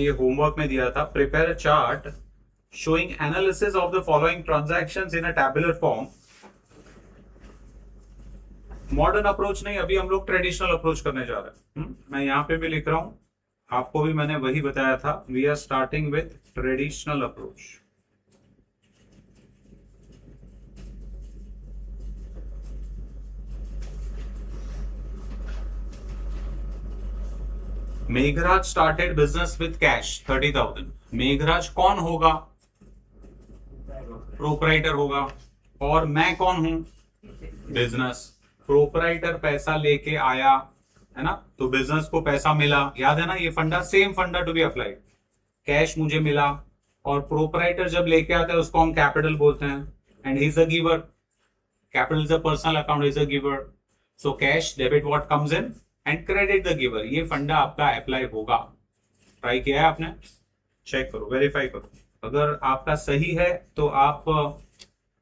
ये होमवर्क में दिया था, prepare a chart showing analysis of the following transactions in a tabular form. Modern approach नहीं, अभी हम लोग ट्रेडिशनल अप्रोच करने जा रहे हैं। मैं यहां पे भी लिख रहा हूं, आपको भी मैंने वही बताया था। We are starting with traditional approach. Meghraj started business with cash 30,000। Meghraj कौन होगा? प्रोपराइटर होगा। और मैं कौन हूं? बिजनेस। प्रोपराइटर पैसा लेके आया, है ना, तो बिजनेस को पैसा मिला। याद है ना ये फंडा, सेम फंडा टू बी अप्लाइड। कैश मुझे मिला और प्रोपराइटर जब लेके आता है उसको हम कैपिटल बोलते हैं, and he is a giver. Capital is a personal account, is a giver. So cash debit what comes in and credit the giver. ये फंडा आपका अप्लाई होगा। ट्राई किया है आपने? चेक करो, वेरीफाई करो। अगर आपका सही है तो आप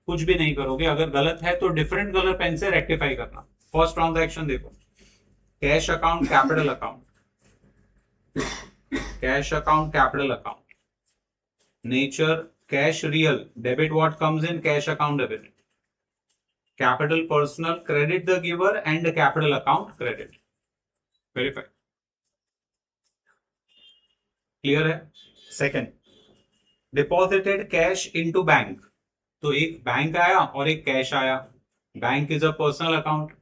कुछ भी नहीं करोगे, अगर गलत है तो डिफरेंट कलर पेन से रेक्टिफाई करना। फर्स्ट ट्रांजैक्शन देखो, cash account capital account, cash account capital account. Nature cash real, debit what comes in, cash account debit. Capital personal, credit the giver and capital account credit. Verify. Clear है? Second, deposited cash into bank. तो एक bank आया और एक cash आया। Bank is a personal account.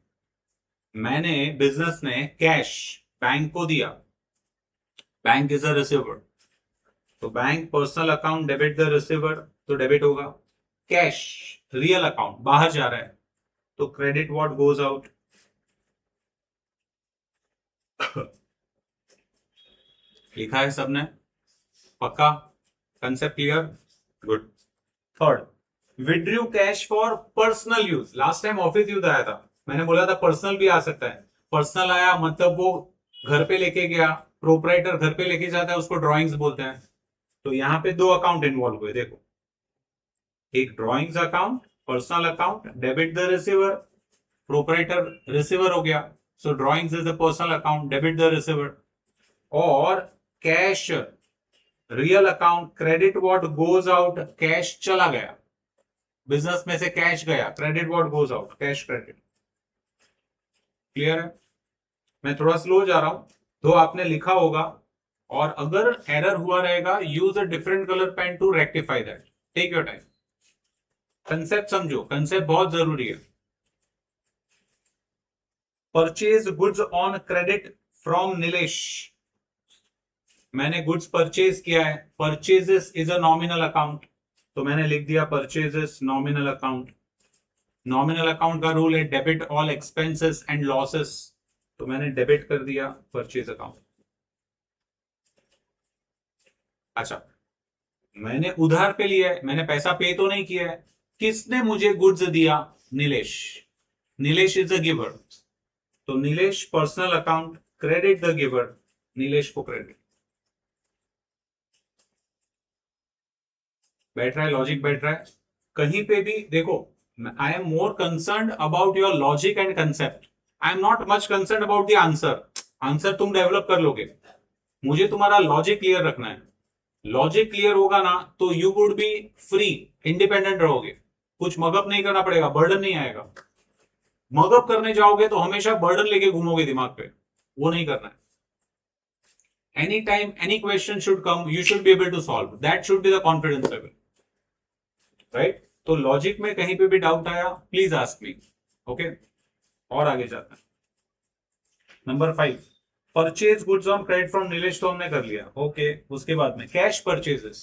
मैंने, business ने cash bank को दिया, बैंक इज अ रिसीवर। तो bank personal account debit the receiver, तो डेबिट होगा। कैश रियल अकाउंट बाहर जा रहा है, तो क्रेडिट व्हाट गोज आउट। लिखा है सबने? पक्का? Concept clear? Good. Third, withdrew cash for personal use. Last time office use आया था, मैंने बोला था पर्सनल भी आ सकता है। पर्सनल आया मतलब वो घर पे लेके गया, प्रोपराइटर घर पे लेके जाता है, उसको ड्रॉइंग्स बोलते हैं। तो यहां पे दो अकाउंट इन्वॉल्व हुए, देखो, एक drawings account, personal account, debit the receiver, proprietor receiver हो गया, so drawings is the personal account, debit the receiver. और cash real account, credit what goes out, cash चला गया, बिजनेस में से कैश गया, credit what goes out, cash credit. Clear है? मैं थोड़ा स्लो जा रहा हूं, तो आपने लिखा होगा, और अगर एरर हुआ रहेगा use a different colour pen to rectify that. Take your time, concept समझो, कंसेप्ट बहुत जरूरी है। Purchase goods on credit from Nilesh. मैंने गुड्स परचेज किया है, purchases is a nominal account, तो मैंने लिख दिया purchases nominal account. Nominal account का रूल है debit all expenses and losses, तो मैंने डेबिट कर दिया परचेज अकाउंट। अच्छा, मैंने उधार पे लिया है, मैंने पैसा पे तो नहीं किया है। किसने मुझे गुड्स दिया? Nilesh. Nilesh is a giver, तो Nilesh personal account, credit the giver, Nilesh को क्रेडिट। बैठ रहा है? लॉजिक बैठ रहा है? कहीं पे भी देखो, I am more concern about your logic and concept. I am not much concern about the answer. Answer तुम डेवलप कर लोगे, मुझे तुम्हारा लॉजिक क्लियर रखना है। लॉजिक क्लियर होगा ना तो you would be free, independent रहोगे, कुछ मगअप नहीं करना पड़ेगा, बर्डन नहीं आएगा। मगअप करने जाओगे तो हमेशा बर्डन लेके घूमोगे दिमाग पे, वो नहीं करना है। Anytime any question should come, you should be able to solve. That should be the confidence level, right? तो लॉजिक में कहीं पे भी डाउट आया, प्लीज आस्क मी, ओके? और आगे जाता है। Number 5, purchase goods on credit from Nilesh, तो हमने कर लिया, ओके। उसके बाद में कैश परचेजेस,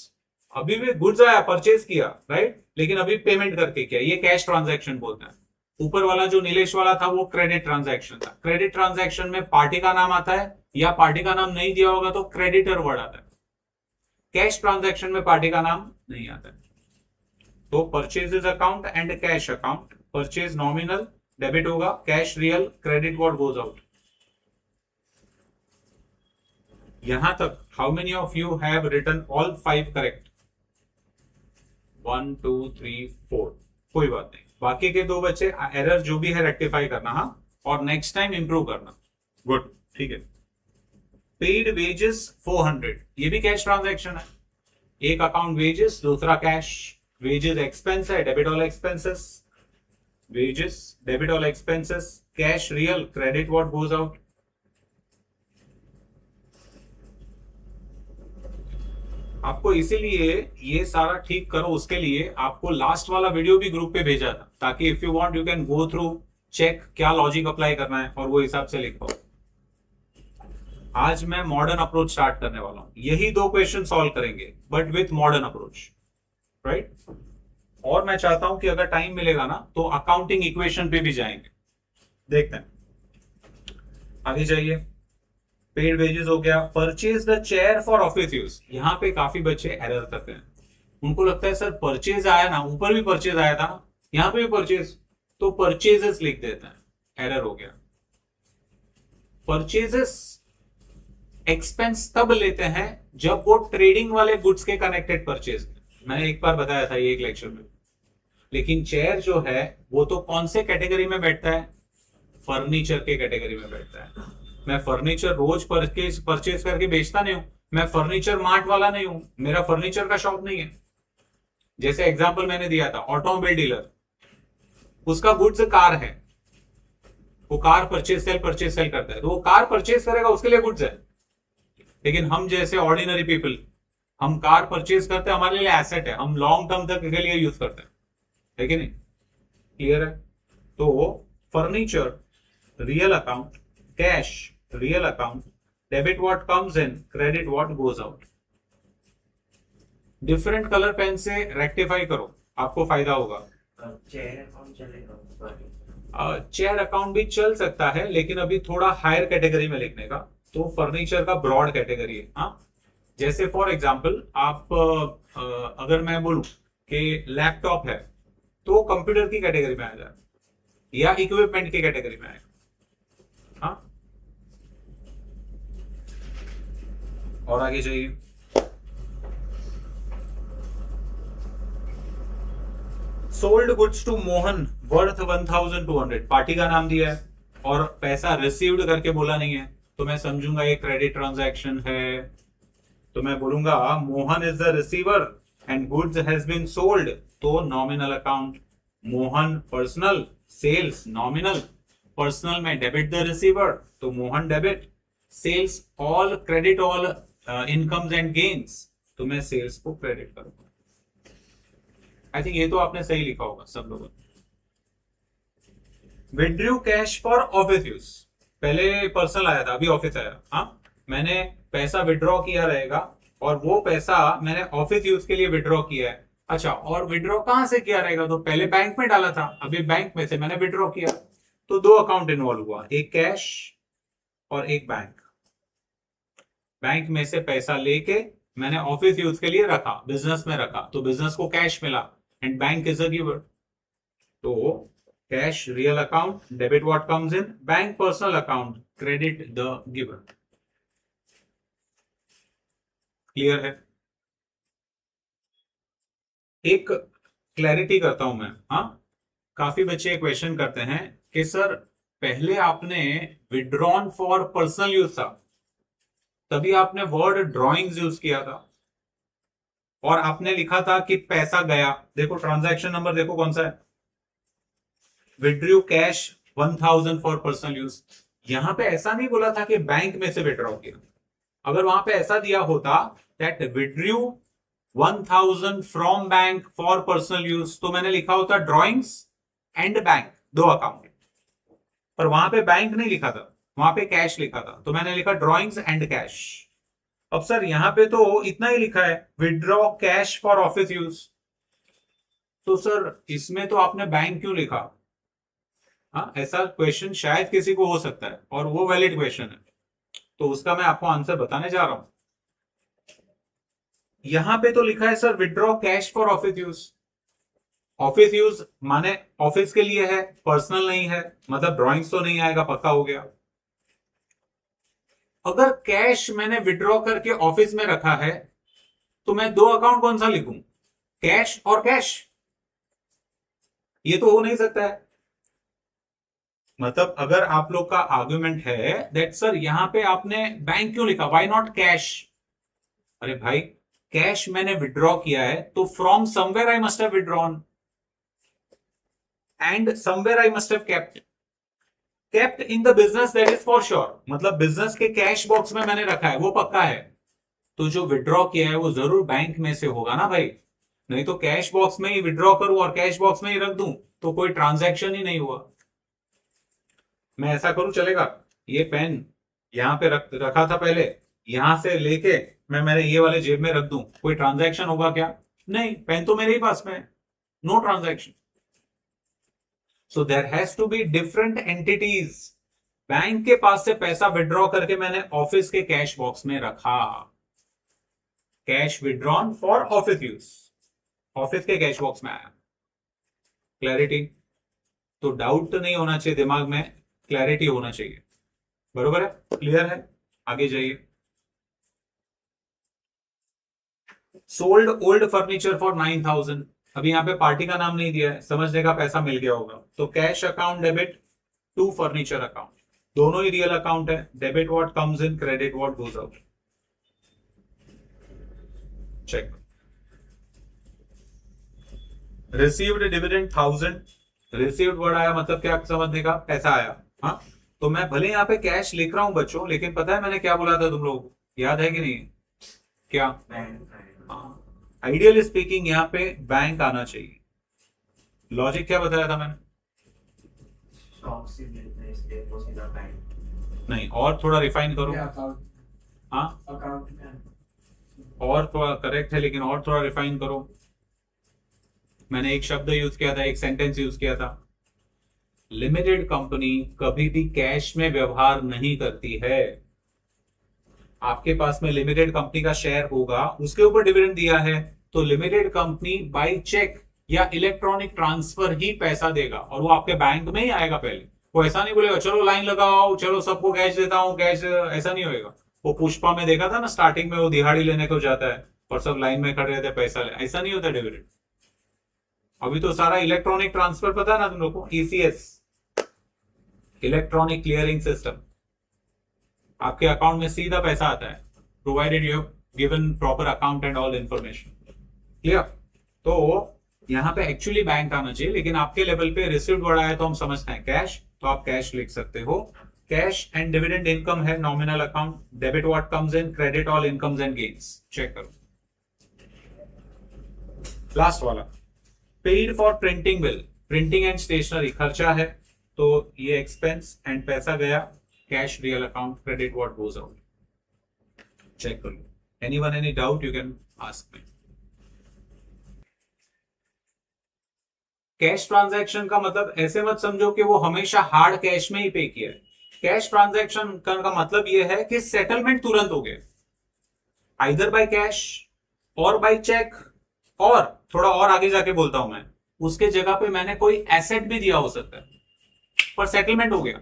अभी भी गुड्स आया, परचेज किया, राइट, लेकिन अभी पेमेंट करके किया, ये कैश ट्रांजैक्शन बोलते हैं। ऊपर वाला जो नीलेश वाला था वो क्रेडिट ट्रांजैक्शन था। क्रेडिट ट्रांजैक्शन में पार्टी का नाम आता है, या पार्टी का नाम नहीं दिया होगा तो क्रेडिटर वर्ड आता है। कैश ट्रांजैक्शन में पार्टी का नाम नहीं आता है। तो purchases account and cash account, purchase nominal debit होगा, cash real, credit what goes out. यहां तक how many of you have written all 5 correct? 1 2 3 4, कोई बात नहीं, बाकी के 2 बच्चे एरर जो भी है रेक्टिफाई करना, हाँ, और नेक्स्ट टाइम इंप्रूव करना। गुड, ठीक है। पेड वेजेस 400, ये भी कैश ट्रांजैक्शन है। एक अकाउंट वेजेस, दूसरा कैश। वेजेस एक्सपेंस है, debit all expenses. Wages debit all expenses, cash real, credit what goes out. आपको इसीलिए ये सारा ठीक करो, उसके लिए आपको लास्ट वाला वीडियो भी ग्रुप पे भेजा था, ताकि if you want you can go through, check क्या लॉजिक अप्लाई करना है और वो हिसाब से लिख पाओ। आज मैं मॉडर्न अप्रोच स्टार्ट करने वाला हूं, यही 2 क्वेश्चन सॉल्व करेंगे but with modern approach, right. और मैं चाहता हूं कि अगर टाइम मिलेगा ना तो अकाउंटिंग इक्वेशन पे भी जाएंगे। देखते हैं, आगे जाइए। पेड वेजेस हो गया। Purchase the chair for office use, यहां पे काफी बच्चे एरर करते हैं। उनको लगता है सर परचेज आया ना, ऊपर भी परचेज आया था, यहां पे भी परचेज, तो परचेजेस लिख देते हैं, एरर हो गया। परचेजेस एक्सपेंस तब लेते हैं जब वो ट्रेडिंग वाले गुड्स के कनेक्टेड परचेज। मैंने एक बार बताया था ये एक लेक्चर में। लेकिन चेयर जो है वो तो कौन से कैटेगरी में बैठता है? फर्नीचर के कैटेगरी में बैठता है। मैं फर्नीचर रोज परचेज करके बेचता नहीं हूं, मैं फर्नीचर मार्ट वाला नहीं हूं, मेरा फर्नीचर का शॉप नहीं है। जैसे एग्जांपल मैंने दिया था, ऑटोमोबाइल डीलर, उसका गुड्स कार है, वो कार परचेज सेल करता है, तो वो कार परचेज करेगा, उसके लिए गुड्स है। लेकिन हम जैसे ऑर्डिनरी पीपल, हम कार परचेज करते हैं, हमारे लिए एसेट है, हम लॉन्ग टर्म तक के लिए यूज करते हैं, है कि नहीं? क्लियर है? तो furniture real account, cash real account, debit what comes in, credit what goes out. Different colour pen से रेक्टिफाई करो, आपको फायदा होगा। चेयर अकाउंट चलेगा? चेयर अकाउंट भी चल सकता है, लेकिन अभी थोड़ा हायर कैटेगरी में लिखने का, तो फर्नीचर का ब्रॉड कैटेगरी है। हाँ, जैसे फॉर एग्जांपल आप अगर मैं बोलूं कि लैपटॉप है, तो कंप्यूटर की कैटेगरी में आ जाए या इक्विपमेंट की कैटेगरी में आएगा। हाँ, और आगे जाइए। Sold goods to Mohan worth 1200, party का नाम दिया है और पैसा रिसीव्ड करके बोला नहीं है, तो मैं समझूंगा ये क्रेडिट ट्रांजैक्शन है। तो मैं बोलूंगा Mohan is the receiver and goods has been sold, तो nominal account. Mohan personal, sales nominal, personal में डेबिट द रिसीवर, तो Mohan debit. Sales all credit all incomes and gains, तो मैं सेल्स को क्रेडिट करूंगा। आई थिंक ये तो आपने सही लिखा होगा सब लोगों ने। Withdrew cash for office use, पहले पर्सनल आया था, अभी ऑफिस आया। हाँ, मैंने पैसा विड्रॉ किया रहेगा और वो पैसा मैंने ऑफिस यूज के लिए विड्रॉ किया है। अच्छा, और विड्रॉ कहां से किया रहेगा? तो पहले बैंक में डाला था, अभी बैंक में से मैंने विड्रॉ किया, तो 2 अकाउंट इन्वॉल्व हुआ, एक कैश और एक बैंक। बैंक में से पैसा लेके मैंने ऑफिस यूज के लिए रखा, बिजनेस में रखा, तो बिजनेस को कैश मिला and bank is a giver. तो cash real account, debit what comes in, bank personal account, credit the giver. Clear है? एक क्लैरिटी करता हूं मैं। हाँ, काफी बच्चे क्वेश्चन करते हैं कि सर पहले आपने विड्रॉन फॉर पर्सनल यूज था, तभी आपने वर्ड ड्रॉइंग्स यूज किया था और आपने लिखा था कि पैसा गया। देखो ट्रांजैक्शन नंबर देखो कौन सा है, withdrew cash 1000 for personal use. यहां पे ऐसा नहीं बोला था कि बैंक में से विड्रॉ किया। अगर वहां पे ऐसा दिया होता that withdrew 1000 from bank for personal use, तो मैंने लिखा होता ड्रॉइंग्स एंड बैंक, 2 अकाउंट। पर वहां पे बैंक नहीं लिखा था, वहां पे कैश लिखा था, तो मैंने लिखा ड्रॉइंग्स एंड कैश। अब सर यहां पे तो इतना ही लिखा है, withdraw cash for office use, तो सर इसमें तो आपने बैंक क्यों लिखा? हाँ, ऐसा क्वेश्चन शायद किसी को हो सकता है और वो वैलिड क्वेश्चन है, तो उसका मैं आपको आंसर बताने जा रहा हूं। यहां पे तो लिखा है sir withdraw cash for office use. Office use माने ऑफिस के लिए है, पर्सनल नहीं है, मतलब ड्रॉइंग्स तो नहीं आएगा, पक्का हो गया। अगर कैश मैंने विड्रॉ करके ऑफिस में रखा है, तो मैं 2 अकाउंट कौन सा लिखूं? कैश और कैश, ये तो हो नहीं सकता है। मतलब अगर आप लोग का आर्ग्यूमेंट है दैट सर यहां पे आपने बैंक क्यों लिखा, व्हाई नॉट कैश? अरे भाई कैश मैंने विड्रॉ किया है तो from somewhere I must have withdrawn and somewhere I must have kept in the business, that is for sure. मतलब बिजनेस के कैश बॉक्स में मैंने रखा है वो पक्का है। तो जो विड्रॉ किया है वो जरूर बैंक में से होगा ना भाई, नहीं तो कैश बॉक्स में ही विड्रॉ करूं और कैश बॉक्स में ही रख दूं तो कोई ट्रांजैक्शन ही नहीं हुआ। मैं ऐसा करूं चलेगा, ये पेन यहां पे रखा था पहले, यहां से लेके मैंने ये वाले जेब में रख दूं, कोई ट्रांजैक्शन होगा क्या? नहीं, पेन तो मेरे ही पास में है, no transaction. So there has to be different entities. Bank के पास से पैसा विड्रॉ करके मैंने ऑफिस के कैश बॉक्स में रखा, cash withdrawn for office use, office के कैश बॉक्स में आया। क्लैरिटी? तो डाउट तो नहीं होना चाहिए दिमाग में, क्लैरिटी होना चाहिए। बरोबर है? क्लियर है? आगे जाइए। Sold old furniture for 9,000। अभी यहां पे पार्टी का नाम नहीं दिया है, समझने का पैसा मिल गया होगा। तो cash account debit to furniture account, दोनों ही रियल अकाउंट है। Debit what comes in, credit what goes out. Check. Received dividend 1000, received word आया मतलब क्या समझने का, पैसा आया। हाँ, तो मैं भले यहां पे कैश लिख रहा हूं बच्चों, लेकिन पता है मैंने क्या बोला था तुम लोग, याद है कि नहीं? क्या? आइडियली स्पीकिंग यहां पे बैंक आना चाहिए। लॉजिक क्या बताया था मैंने? स्टॉक से मिलता है इसलिए वो सीधा बैंक। नहीं, और थोड़ा रिफाइन करो। हाँ, अकाउंट में और थोड़ा करेक्ट है लेकिन और थोड़ा रिफाइन करो। मैंने एक शब्द यूज किया था, एक सेंटेंस यूज किया था। लिमिटेड कंपनी कभी भी कैश में व्यवहार नहीं करती है। आपके पास में लिमिटेड कंपनी का शेयर होगा, उसके ऊपर डिविडेंड दिया है, तो लिमिटेड कंपनी बाय चेक या इलेक्ट्रॉनिक ट्रांसफर ही पैसा देगा और वो आपके बैंक में ही आएगा पहले। वो ऐसा नहीं बोलेगा चलो लाइन लगाओ, चलो सबको कैश देता हूं कैश, ऐसा नहीं होएगा। वो पुष्पा में देखा था ना, स्टार्टिंग में वो दिहाड़ी लेने को जाता है और सब लाइन में खड़े रहते पैसा ले, ऐसा नहीं होता डिविडेंड। अभी तो सारा इलेक्ट्रॉनिक ट्रांसफर, पता है ना तुम लोग को, ईसीएस, इलेक्ट्रॉनिक क्लियरिंग सिस्टम। आपके अकाउंट में सीधा पैसा आता है, provided you have given proper account and all information. Clear? तो यहां पे एक्चुअली बैंक आना चाहिए, लेकिन आपके लेवल पे रिसीव्ड वर्ड आया तो हम समझते हैं कैश, तो आप कैश लिख सकते हो। कैश एंड डिविडेंड इनकम है nominal account. Debit what comes in, credit all incomes and gains. Check करो लास्ट वाला, paid for printing bill, printing and stationery खर्चा है, तो ये एक्सपेंस एंड पैसा गया cash real account, credit what goes out. Check कर लो। Anyone any doubt you can ask me. Cash transaction का मतलब ऐसे मत समझो कि वो हमेशा हार्ड कैश में ही पे किया है। कैश ट्रांजैक्शन का मतलब यह है कि सेटलमेंट तुरंत हो गया, आइदर बाय कैश और बाय चेक, और थोड़ा और आगे जाके बोलता हूं मैं, उसके जगह पे मैंने कोई एसेट भी दिया हो सकता है, पर सेटलमेंट हो गया।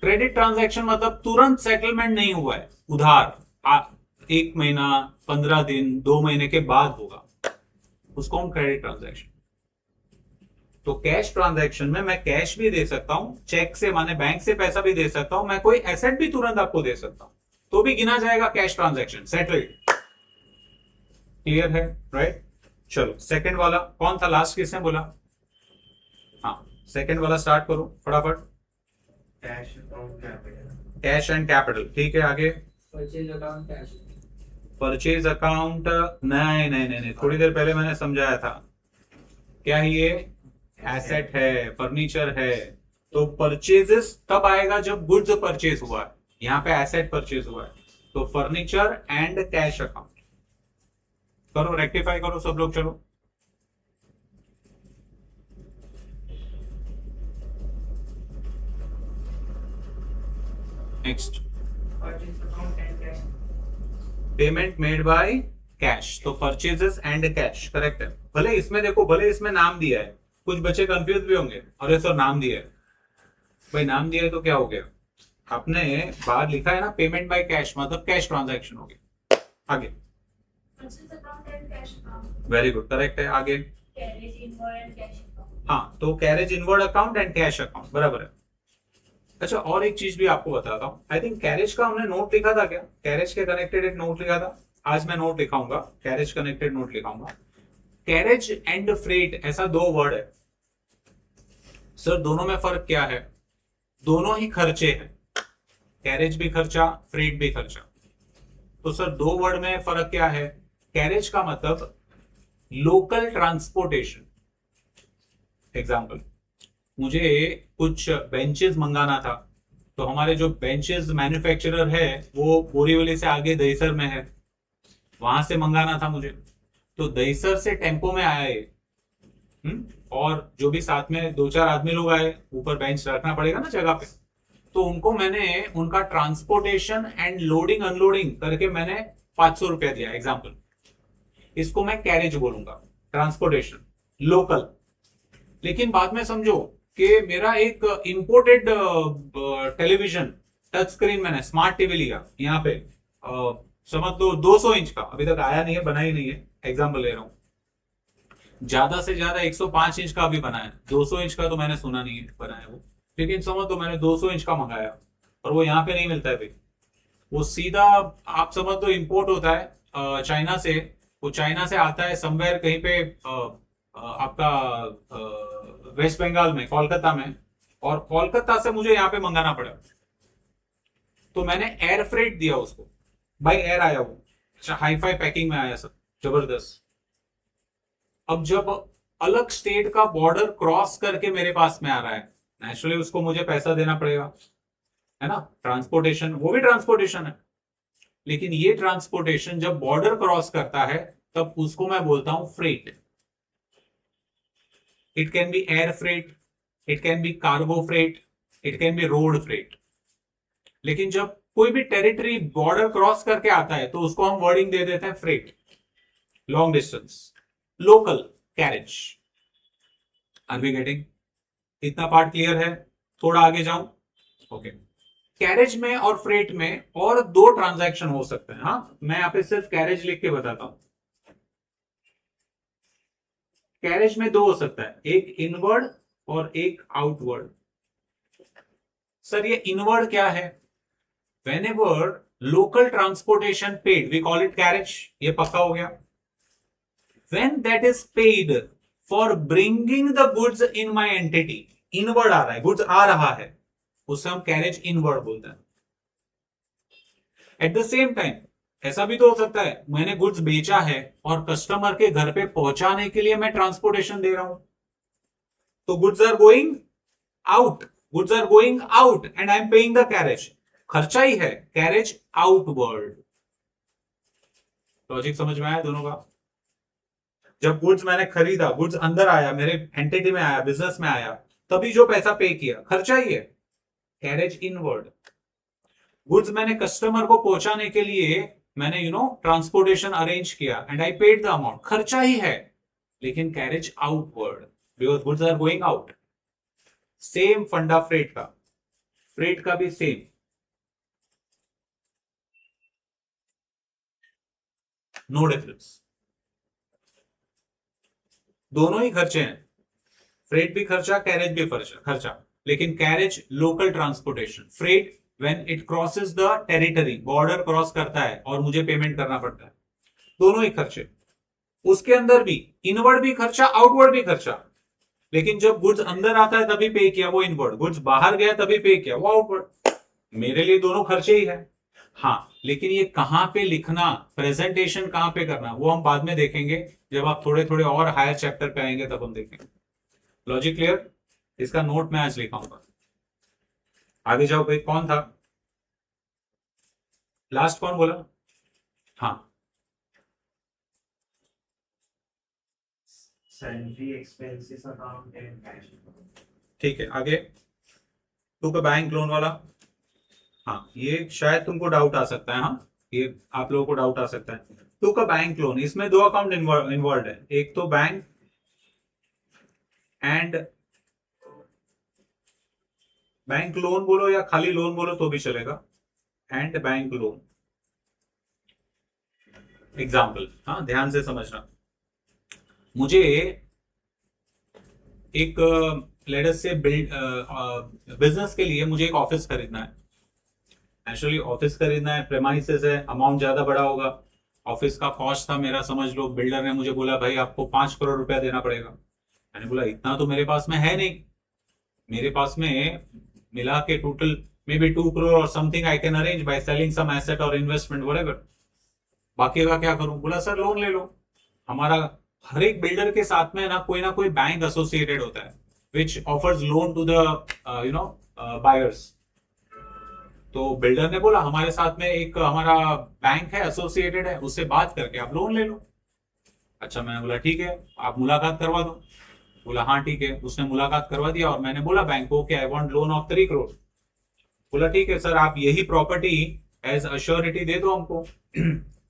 क्रेडिट ट्रांजैक्शन मतलब तुरंत सेटलमेंट नहीं हुआ है, उधार 1 महीना, 15 दिन, 2 महीने के बाद होगा, उसको हम क्रेडिट ट्रांजैक्शन। तो कैश ट्रांजैक्शन में मैं कैश भी दे सकता हूं, चेक से माने बैंक से पैसा भी दे सकता हूं, मैं कोई एसेट भी तुरंत आपको दे सकता हूं, तो भी गिना जाएगा कैश ट्रांजैक्शन, सेटल्ड। क्लियर है? राइट? चलो सेकंड वाला कौन था, लास्ट किसने बोला? हाँ, सेकंड वाला स्टार्ट करो फटाफट। Cash account capital, cash and capital, ठीक है। आगे purchase account cash, purchase account, नहीं नहीं नहीं नहीं, थोड़ी देर पहले मैंने समझाया था। क्या है ये? एसेट है, फर्नीचर है, तो परचेजेस तब आएगा जब गुड्स परचेज हुआ है, यहां पे एसेट परचेज हुआ है, तो फर्नीचर एंड कैश अकाउंट। करो, रेक्टिफाई करो सब लोग, चलो। Next, purchase account and cash, payment made by cash, तो परचेजेस एंड कैश करेक्ट है। भले इसमें देखो, भले इसमें नाम दिया है, कुछ बच्चे कंफ्यूज भी होंगे, अरे सर नाम दिया है, भाई नाम दिया है तो क्या हो गया, आपने बाहर लिखा है ना पेमेंट बाय कैश, मतलब कैश ट्रांजैक्शन हो गया। आगे Purchase account and cash account. Very good, correct है। आगे Carriage inward and cash account. हाँ, तो carriage inward account and cash account बराबर है। अच्छा, और एक चीज भी आपको बताता हूँ, आई थिंक कैरेज का हमने नोट लिखा था क्या? कैरेज के कनेक्टेड एक नोट लिखा था, आज मैं नोट लिखाऊंगा, कैरेज कनेक्टेड नोट लिखाऊंगा। कैरेज एंड फ्रेट ऐसा दो वर्ड है सर, दोनों में फर्क क्या है? दोनों ही खर्चे हैं, कैरेज भी खर्चा, फ्रेट भी खर्चा। तो सर दो वर्ड में फर्क क्या है? कैरेज का मतलब लोकल ट्रांसपोर्टेशन। एग्जाम्पल, मुझे कुछ बेंचेस मंगाना था, तो हमारे जो बेंचेस मैन्युफैक्चरर है वो बोरीवली से आगे दहीसर में है, वहां से मंगाना था मुझे। तो दहीसर से टेम्पो में आया ये, और जो भी साथ में दो चार आदमी लोग आए, ऊपर बेंच रखना पड़ेगा ना जगह पे, तो उनको मैंने उनका ट्रांसपोर्टेशन एंड लोडिंग अनलोडिंग करके मैंने 500 रुपया दिया। एग्जाम्पल, इसको मैं कैरेज बोलूंगा, ट्रांसपोर्टेशन लोकल। लेकिन बाद में समझो कि मेरा एक इंपोर्टेड टेलीविजन टच स्क्रीन, मैंने स्मार्ट टीवी लिया यहाँ पे, समझ लो 200 इंच का, अभी तक आया नहीं है, बना ही नहीं है, एग्जाम्पल ले रहा हूँ। ज्यादा से ज्यादा 105 इंच का भी बना है, 200 इंच का तो मैंने सुना नहीं है बना है वो, लेकिन समझ तो मैंने 200 इंच का मंगाया, और वो यहाँ पे नहीं मिलता है भाई, वो सीधा आप समझ लो इंपोर्ट होता है चाइना से। वो चाइना से आता है समवेयर कहीं पे आपका वेस्ट बंगाल में, कोलकाता में, और कोलकाता से मुझे यहाँ पे मंगाना पड़ा, तो मैंने एयर फ्रेट दिया उसको, बाई एयर आया वो, अच्छा हाई फाई पैकिंग में आया सब जबरदस्त। अब जब अलग स्टेट का बॉर्डर क्रॉस करके मेरे पास में आ रहा है, नेचुरली उसको मुझे पैसा देना पड़ेगा, है ना, ट्रांसपोर्टेशन, वो भी ट्रांसपोर्टेशन है। लेकिन ये ट्रांसपोर्टेशन जब बॉर्डर क्रॉस करता है तब उसको मैं बोलता हूं freight. It can be air freight, it can be cargo freight, it can be road freight. लेकिन जब कोई भी टेरिटरी बॉर्डर क्रॉस करके आता है तो उसको हम वर्डिंग दे देते हैं freight. Long distance, local, carriage. Are we getting? इतना पार्ट क्लियर है? थोड़ा आगे जाऊं? ओके। कैरेज में और फ्रेट में और दो ट्रांजैक्शन हो सकते हैं। हाँ, मैं यहां पे सिर्फ कैरेज लिख के बताता हूं। कैरेज में दो हो सकता है, एक इनवर्ड और एक आउटवर्ड। सर ये इनवर्ड क्या है? whenever local transportation paid, we call it carriage, ये पक्का हो गया। when that is paid for bringing the goods in my entity, inward आ रहा है, गुड्स आ रहा है, उसे हम कैरेज इनवर्ड बोलते हैं। एट द सेम टाइम ऐसा भी तो हो सकता है, मैंने गुड्स बेचा है और कस्टमर के घर पे पहुंचाने के लिए मैं ट्रांसपोर्टेशन दे रहा हूं, तो goods are going out, goods are going out and I am paying the carriage, खर्चा ही है, कैरेज आउटवर्ड। लॉजिक समझ में आया दोनों का? जब गुड्स मैंने खरीदा, गुड्स अंदर आया, मेरे एंटिटी में आया, बिजनेस में आया, तभी जो पैसा पे किया खर्चा ही है, कैरेज इनवर्ड। गुड्स मैंने कस्टमर को पहुंचाने के लिए मैंने ट्रांसपोर्टेशन अरेंज किया and I paid the amount, खर्चा ही है, लेकिन carriage outward, because goods are going out. Same फंडा फ्रेट का, फ्रेट का भी सेम। नो डिफरेंस, दोनों ही खर्चे हैं, फ्रेट भी खर्चा, कैरेज भी खर्चा, लेकिन carriage local transportation, freight when it crosses the territory, border cross करता है और मुझे पेमेंट करना पड़ता है, दोनों ही खर्चे। उसके अंदर भी इनवर्ड भी खर्चा, आउटवर्ड भी खर्चा, लेकिन जब गुड्स अंदर आता है तभी पे किया वो इनवर्ड, गुड्स बाहर गया तभी पे किया वो आउटवर्ड। मेरे लिए दोनों खर्चे ही है। हाँ, लेकिन ये कहां पे लिखना, प्रेजेंटेशन कहां पे करना, वो हम बाद में देखेंगे, जब आप थोड़े थोड़े और हायर चैप्टर पे आएंगे तब हम देखेंगे। Logic clear? इसका नोट मैं आज लिखाऊंगा। आगे जाओ भाई, कौन था लास्ट, कौन बोला? हाँ, salary expenses account and cash account. ठीक है, आगे टू का बैंक लोन वाला। हाँ, ये शायद तुमको डाउट आ सकता है, हाँ ये आप लोगों को डाउट आ सकता है। टू का बैंक लोन, इसमें दो अकाउंट इन्वॉल्व है, एक तो बैंक एंड बैंक लोन बोलो या खाली लोन बोलो तो भी चलेगा, एंड बैंक लोन। एग्जाम्पल, हाँ ध्यान से समझना, मुझे एक लेट अस से बिल्ड बिजनेस के लिए मुझे एक ऑफिस खरीदना है। एक्चुअली ऑफिस खरीदना है, प्रेमाइसेस है, अमाउंट ज्यादा बड़ा होगा। ऑफिस का कॉस्ट था मेरा, समझ लो बिल्डर ने मुझे बोला भाई आपको 5 करोड़ रुपया देना पड़ेगा। मैंने बोला इतना तो मेरे पास में है नहीं, मेरे पास में मिला के टोटल मे बी 2 करोड़ और something I can arrange by selling some asset और इन्वेस्टमेंट व्हाटएवर। बाकी का क्या करूं? बोला सर लोन ले लो। हमारा हर एक बिल्डर के साथ में ना कोई बैंक एसोसिएटेड होता है which offers loan to the buyers. तो बिल्डर ने बोला हमारे साथ में एक हमारा बैंक है एसोसिएटेड है, उससे बात करके आप लोन ले लो। अच्छा, मैंने बोला ठीक है, आप मुलाकात करवा दो। बोला हाँ ठीक है। उसने मुलाकात करवा दिया और मैंने बोला बैंक को कि I want loan of 3 crore. बोला ठीक है सर, आप यही प्रॉपर्टी एज अश्योरिटी दे दो हमको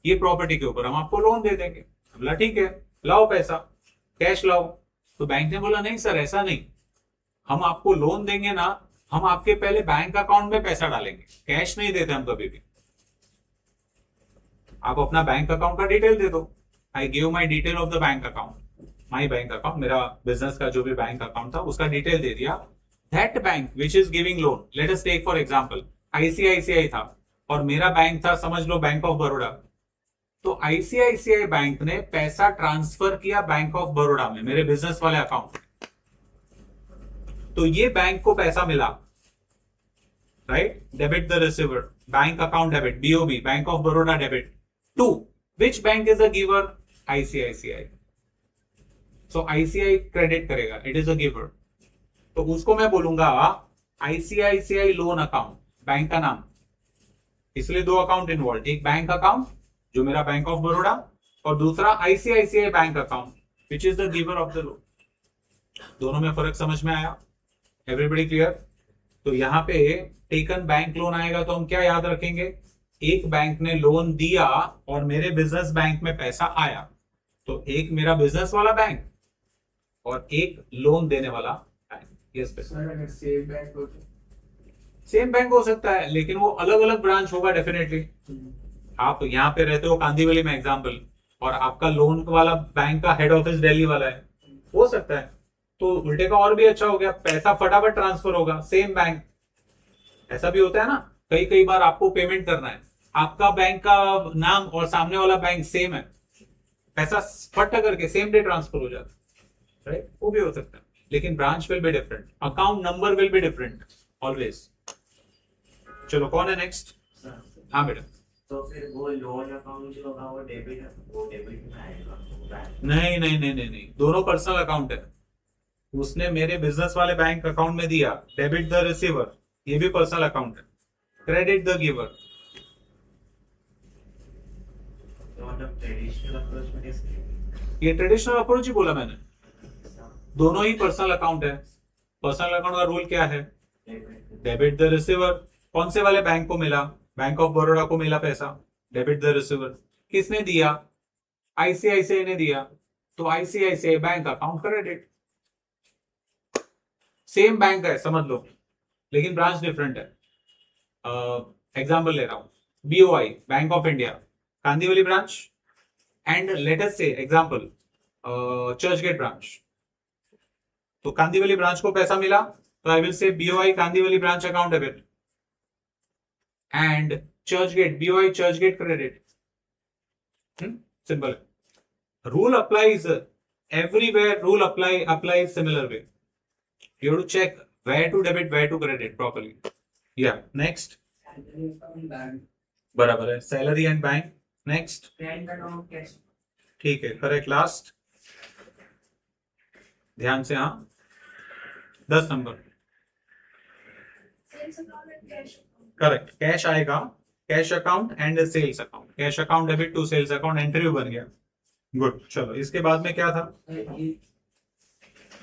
ये प्रॉपर्टी के ऊपर हम आपको लोन दे देंगे। बोला ठीक है, लाओ पैसा, कैश लाओ। तो बैंक ने बोला नहीं सर ऐसा नहीं, हम आपको लोन देंगे ना, हम आपके पहले बैंक अकाउंट में पैसा डालेंगे, कैश नहीं देते हम कभी भी। आप अपना बैंक अकाउंट का डिटेल दे दो। I give my detail of the bank account, my bank account, मेरा बिजनेस का जो भी बैंक अकाउंट था उसका डिटेल दे दिया। That bank which is giving loan, let us take for example ICICI था और मेरा बैंक था समझ लो बैंक ऑफ बड़ौदा। तो आईसीआईसीआई बैंक ने पैसा ट्रांसफर किया बैंक ऑफ बड़ौदा में मेरे बिजनेस वाले अकाउंट। तो ये बैंक को पैसा मिला, right? Debit the receiver, bank account debit, BOB, bank of Baroda debit to which bank is a giver? ICICI. So ICI credit करेगा, इट इज अ गिवर। तो उसको मैं बोलूंगा आईसीआईसीआई लोन अकाउंट, बैंक का नाम। इसलिए दो अकाउंट इन्वॉल्व, एक बैंक अकाउंट जो मेरा बैंक ऑफ बड़ौदा और दूसरा ICICI bank account which is the giver of the loan. दोनों में फर्क समझ में आया? Everybody clear? तो यहाँ पे टेकन बैंक लोन आएगा तो हम क्या याद रखेंगे? एक बैंक ने लोन दिया और मेरे बिजनेस बैंक में पैसा आया। तो एक मेरा बिजनेस वाला बैंक और एक लोन देने वाला bank. Yes sir same bank हो सेम बैंक हो सकता है लेकिन वो अलग अलग ब्रांच होगा डेफिनेटली। आप यहाँ पे रहते हो कांदीवली में एग्जाम्पल, और आपका लोन वाला बैंक का हेड ऑफिस दिल्ली वाला है, हो सकता है। तो उल्टे का और भी अच्छा हो गया, पैसा फटाफट ट्रांसफर होगा, सेम बैंक। ऐसा भी होता है ना, कई कई बार आपको पेमेंट करना है, आपका बैंक का नाम और सामने वाला बैंक सेम है, पैसा फट करके सेम डे ट्रांसफर हो जाता है, राइट? वो भी हो सकता है, लेकिन branch will be different, account number will be different always. चलो कौन है नेक्स्ट? हाँ बेटा। तो फिर वो लोन अकाउंट जो होगा वो डेबिट में आएगा बैंक? नहीं नहीं नहीं नहीं नहीं, दोनों पर्सनल अकाउंट है। उसने मेरे बिजनेस वाले बैंक अकाउंट में दिया, डेबिट द रिसीवर, ये भी पर्सनल अकाउंट है, क्रेडिट द गिवर। तो मतलब ट्रेडिशनल अप्रोच में कैसे? ये ट्रेडिशनल अप्रोच ही बोला मैंने, दोनों ही पर्सनल अकाउंट है। पर्सनल अकाउंट का रूल क्या है? Debit the receiver. कौन से वाले बैंक को मिला? बैंक ऑफ बड़ौदा को मिला पैसा, डेबिट द रिसीवर। किसने दिया? आईसीआईसीआई ने दिया, तो ICICI bank account credit. Same bank है समझ लो, लेकिन ब्रांच डिफरेंट है। एग्जांपल ले रहा हूं, BOI, bank of India, Kandivali branch, and let us से एग्जांपल चर्चगेट ब्रांच। तो कांदीवली ब्रांच को पैसा मिला तो I will say BOI Kandivali branch account debit and Churchgate BOI Churchgate credit. Simple है। Rule applies everywhere, rule applies similar way. You have to check where to debit, where to credit properly. Yeah, next. बराबर है, salary and bank. Next, bank account cash. ठीक है, correct. Last, ध्यान से, हाँ 10 number correct. Cash आएगा, cash account and sales account, cash account debit to sales account, entry बन गया। गुड। चलो इसके बाद में क्या था?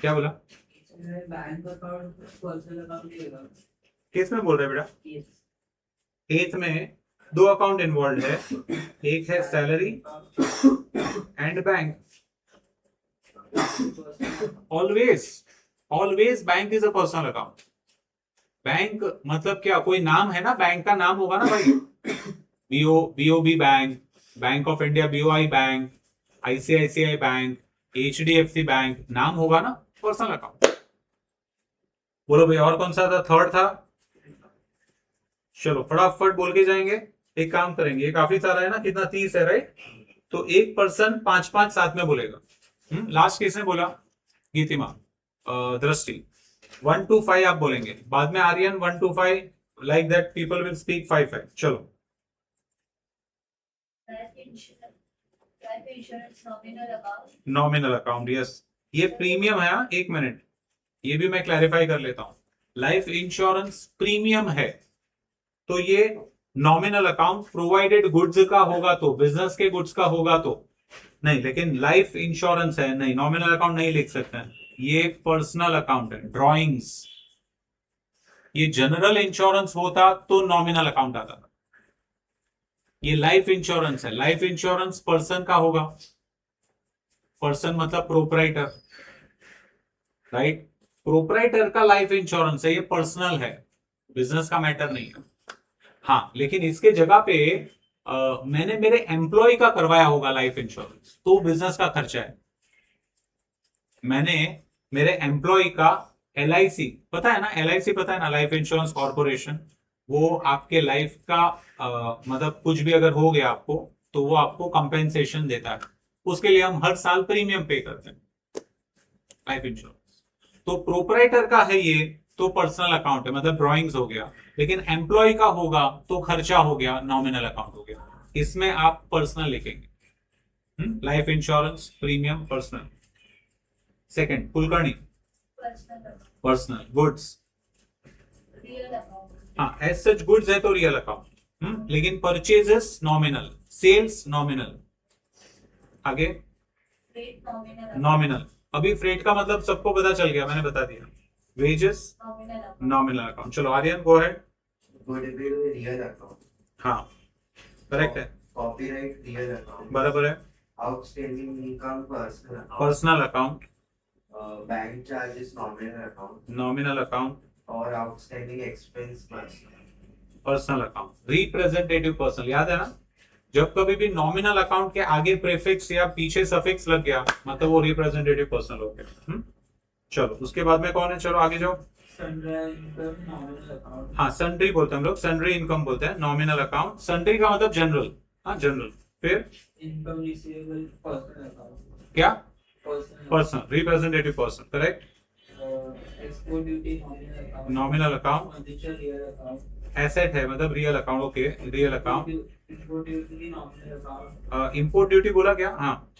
क्या बोला? बैंक अकाउंट पर्सनल अकाउंट लेगा। किस में बोल रहे बेटा? एथ में दो अकाउंट इन्वॉल्व है, एक है salary and bank. Always bank is a personal account. Bank मतलब क्या, कोई नाम है ना, बैंक का नाम होगा ना भाई, BOB bank, bank of India BOI bank, ICICI bank, HDFC bank, नाम होगा ना, पर्सनल अकाउंट। बोलो भाई, और कौन सा था? थर्ड था। चलो फटाफट बोल के जाएंगे। एक काम करेंगे, ये काफी सारा है ना, कितना 30 है राइट? तो एक पर्सन 5-5 साथ में बोलेगा। लास्ट किसने बोला? गीतिमा, दृष्टि। 1 to 5 आप बोलेंगे, बाद में Aryan 1 to 5, like that people will speak 5-5। चलो। Life insurance nominal account. Nominal account, yes. ये प्रीमियम है। हाँ, 1 मिनट, ये भी मैं क्लैरिफाई कर लेता हूं। लाइफ इंश्योरेंस प्रीमियम है, तो ये नॉमिनल अकाउंट प्रोवाइडेड गुड्स का होगा तो, बिजनेस के गुड्स का होगा तो नहीं। लेकिन लाइफ इंश्योरेंस है, नहीं, नॉमिनल अकाउंट नहीं लिख सकते हैं। ये पर्सनल अकाउंट है, ड्रॉइंग्स। ये जनरल इंश्योरेंस होता तो नॉमिनल अकाउंट आता था। ये लाइफ इंश्योरेंस है, लाइफ इंश्योरेंस पर्सन का होगा। पर्सन मतलब प्रोपराइटर, राइट? प्रोपराइटर का लाइफ इंश्योरेंस है, ये पर्सनल है, बिजनेस का मैटर नहीं है। हाँ, लेकिन इसके जगह पे मैंने मेरे एम्प्लॉय का करवाया होगा लाइफ इंश्योरेंस, तो बिजनेस का खर्चा है। मैंने मेरे एम्प्लॉय का LIC, पता है ना, LIC पता है ना, लाइफ इंश्योरेंस कॉर्पोरेशन, वो आपके लाइफ का मतलब कुछ भी अगर हो गया आपको, तो वो आपको कंपेंसेशन देता है। उसके लिए हम हर साल प्रीमियम पे करते हैं, लाइफ इंश्योरेंस। तो प्रोपराइटर का है ये, तो पर्सनल अकाउंट है, मतलब ड्रॉइंग्स हो गया। लेकिन एम्प्लॉय का होगा तो खर्चा हो गया, नॉमिनल अकाउंट हो गया। इसमें आप पर्सनल लिखेंगे, life insurance premium personal. Second, Kulkarni, Personal account. Personal goods. Real account. हाँ, एज सच गुड्स है तो रियल अकाउंट, लेकिन परचेजेस नॉमिनल, सेल्स नॉमिनल। आगे Freight nominal account. नॉमिनल। अभी फ्रेट का मतलब सबको पता चल गया, मैंने बता दिया। Wages Nominal account. Nominal account. चलो Aryan, go ahead. Goodwill real account. हाँ, करेक्ट है, Copyright real account. बराबर है। Outstanding income personal account. Personal account, Bank charges nominal account. Nominal account, और outstanding expense personal. Personal account. Representative person, याद है ना? जब कभी भी नॉमिनल अकाउंट के आगे प्रीफिक्स या पीछे सफिक्स लग गया, मतलब वो रिप्रेजेंटेटिव पर्सन हो गया। चलो, उसके बाद में कौन है? चलो आगे जाओ। Sundry income nominal account. हाँ, सन्ड्री बोलते हैं हम लोग, सन्ड्री इनकम बोलते हैं, नॉमिनल अकाउंट। सन्ड्री का मतलब जनरल। हाँ, जनरल। फिर Income receivable personal account. क्या? Personal. Person, representative person, correct. Export duty nominal account. Nominal account. Furniture real account. Asset है, मतलब real account. Okay, real account. Import duty nominal account. Import duty बोला क्या? हाँ,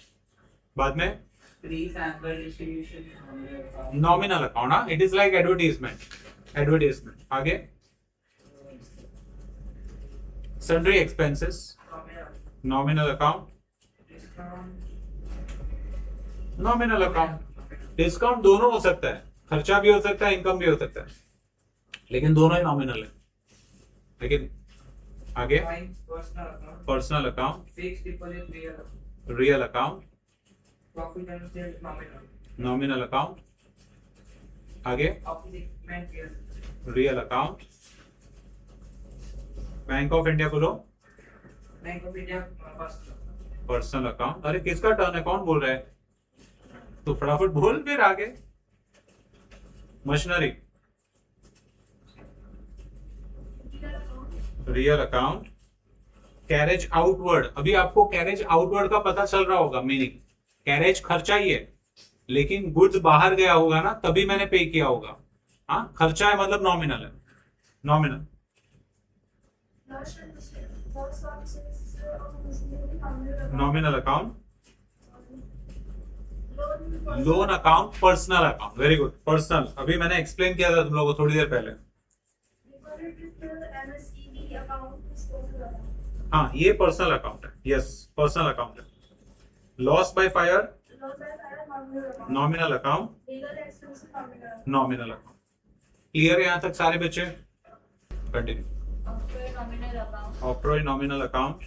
बाद में Pre-sample distribution nominal account. Nominal अकाउंट। हाँ, it is like advertisement, advertisement. आगे sundry expenses, nominal account. Nominal account. Discount दोनों हो सकता है, खर्चा भी हो सकता है, इनकम भी हो सकता है, लेकिन दोनों ही नॉमिनल है। लेकिन आगे Fines personal account. Personal account, Fixed deposit real account. Real account, Profit and sale nominal. Nominal account. आगे Office equipment real. Real account. Bank of India बोलो, Bank of India personal. Personal account. अरे किसका turn है, कौन बोल रहा है? तो फटाफट बोल, फिर आगे। Machinery, Real account. Real account. Carriage outward, अभी आपको कैरेज आउटवर्ड का पता चल रहा होगा मीनिंग। कैरेज खर्चा ही है, लेकिन गुड्स बाहर गया होगा ना, तभी मैंने पे किया होगा। हाँ, खर्चा है मतलब नॉमिनल है, nominal. Nominal account. Loan account, personal account. Very good, personal. अभी मैंने एक्सप्लेन किया था तुम लोगों को थोड़ी देर पहले। हाँ, ये पर्सनल अकाउंट है, यस, पर्सनल अकाउंट है। Loss by fire, nominal account, nominal account. Clear है यहां तक सारे बच्चे? Continue. Octroi nominal account. Octroi nominal account,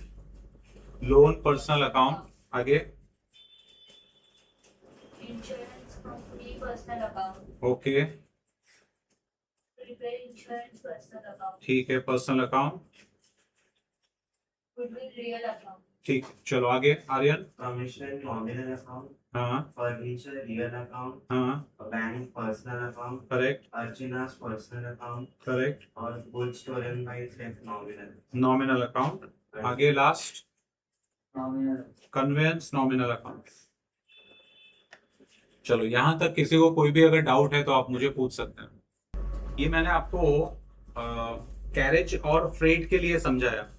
loan personal account. आगे Insurance company personal account. Okay, Repair insurance personal account. ठीक है, personal account. Goodwill real account. ठीक, चलो आगे आर्यन। Commission nominal account, हाँ furniture real account, हाँ, bank personal account, correct Archana's personal account, correct, और goods stolen by theft nominal. Nominal account. आगे last, Nominal. Conveyance nominal account. चलो यहां तक किसी को कोई भी अगर डाउट है तो आप मुझे पूछ सकते हैं। ये मैंने आपको कैरेज और फ्रेट के लिए समझाया।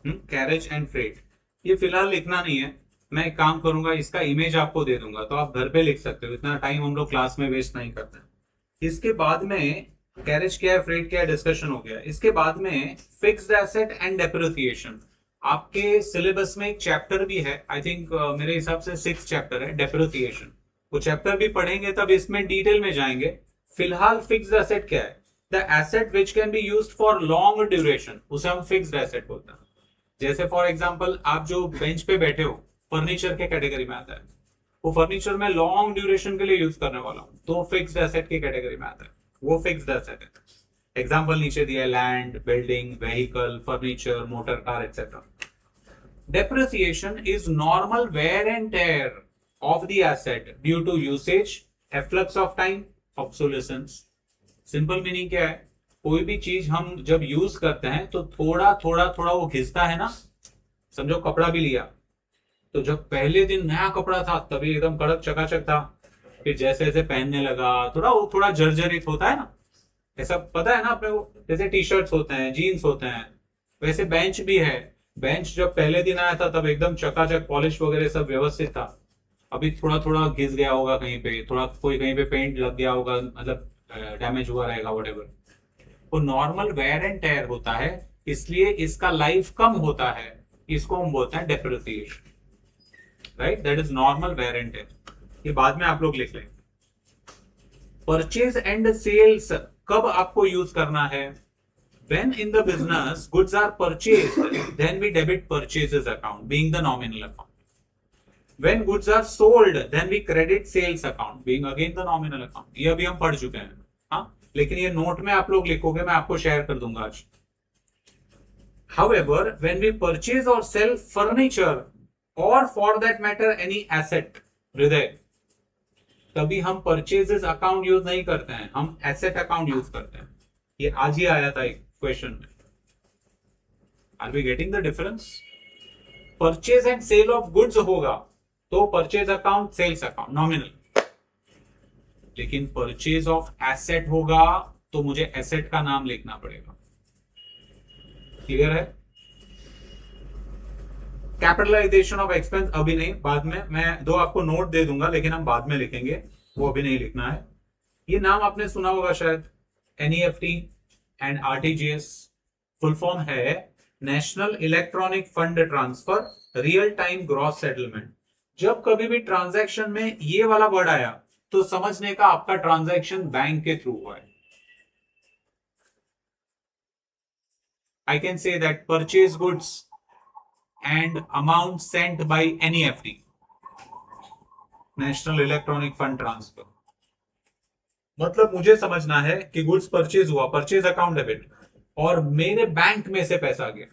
कैरेज एंड फ्रेट, ये फिलहाल लिखना नहीं है, मैं एक काम करूंगा, इसका इमेज आपको दे दूंगा तो आप घर पे लिख सकते हो, इतना टाइम हम लोग क्लास में वेस्ट नहीं करते। इसके बाद में कैरेज क्या है, फ्रेट क्या है, डिस्कशन हो गया। इसके बाद में फिक्स्ड एसेट एंड डेप्रिसिएशन। आपके सिलेबस में एक चैप्टर भी है, आई थिंक मेरे हिसाब से 6th चैप्टर है डेप्रिसिएशन। वो चैप्टर भी पढ़ेंगे तब इसमें डिटेल में जाएंगे। फिलहाल फिक्स्ड एसेट क्या है, the asset which can be used for long duration, उसे हम फिक्स्ड एसेट बोलते हैं। जैसे फॉर एग्जांपल आप जो बेंच पे बैठे हो, फर्नीचर के कैटेगरी में आता है, वो फर्नीचर में लॉन्ग ड्यूरेशन के लिए यूज करने वाला हूं तो फिक्स्ड एसेट की कैटेगरी में आता है, वो फिक्स्ड एसेट है। एग्जांपल नीचे दिया है, land, building, vehicle, furniture, motor car etcetera. Depreciation is normal wear and tear of the asset due to usage, efflux of time, obsolescence. Simple meaning क्या है, कोई भी चीज हम जब यूज करते हैं तो थोड़ा थोड़ा थोड़ा वो घिसता है ना। समझो कपड़ा भी लिया, तो जब पहले दिन नया कपड़ा था तभी एकदम कड़क चकाचक था, फिर जैसे जैसे पहनने लगा वो थोड़ा जर्जरित होता है ना, ऐसा पता है ना अपने को। जैसे टी शर्ट्स होते हैं, जीन्स होते हैं, वैसे बेंच भी है। बेंच जब पहले दिन आया था तब एकदम चकाचक पॉलिश वगैरह सब व्यवस्थित था, अभी थोड़ा थोड़ा घिस गया होगा कहीं पे, थोड़ा कोई कहीं पे पेंट लग गया होगा, मतलब डैमेज हुआ रहेगा व्हाटएवर। वो नॉर्मल वेयर एंड टेयर होता है, इसलिए इसका लाइफ कम होता है, इसको हम बोलते हैं depreciation, right. That is normal wear and टेयर, ये बाद में आप लोग लिख लें। परचेज एंड सेल्स कब आपको यूज करना है, when in the business goods are purchased then we debit purchases account being the nominal account. When goods are sold then we credit sales account being again the nominal account. ये अभी हम पढ़ चुके हैं, हाँ, लेकिन ये नोट में आप लोग लिखोगे, मैं आपको शेयर कर दूंगा आज। However, when we purchase or sell furniture or for that matter any asset, हृदय, तभी हम परचेजेस अकाउंट यूज नहीं करते हैं, हम एसेट अकाउंट यूज करते हैं। ये आज ही आया था एक क्वेश्चन में। Are we getting the difference? Purchase and sale of goods होगा तो purchase account, sales account, nominal. लेकिन परचेज ऑफ एसेट होगा तो मुझे एसेट का नाम लिखना पड़ेगा। क्लियर है? कैपिटलाइजेशन ऑफ एक्सपेंस अभी नहीं, बाद में मैं दो आपको नोट दे दूंगा, लेकिन हम बाद में लिखेंगे, वो अभी नहीं लिखना है। ये नाम आपने सुना होगा शायद, NEFT and RTGS. Full form है national electronic fund transfer real time gross settlement. जब कभी भी ट्रांजैक्शन में ये वाला वर्ड आया तो समझने का आपका ट्रांजैक्शन बैंक के थ्रू हुआ है। I can say that purchase goods and amount sent by NEFT, national electronic fund transfer. मतलब मुझे समझना है कि गुड्स परचेज हुआ, परचेज अकाउंट डेबिट, और मेरे बैंक में से पैसा गया।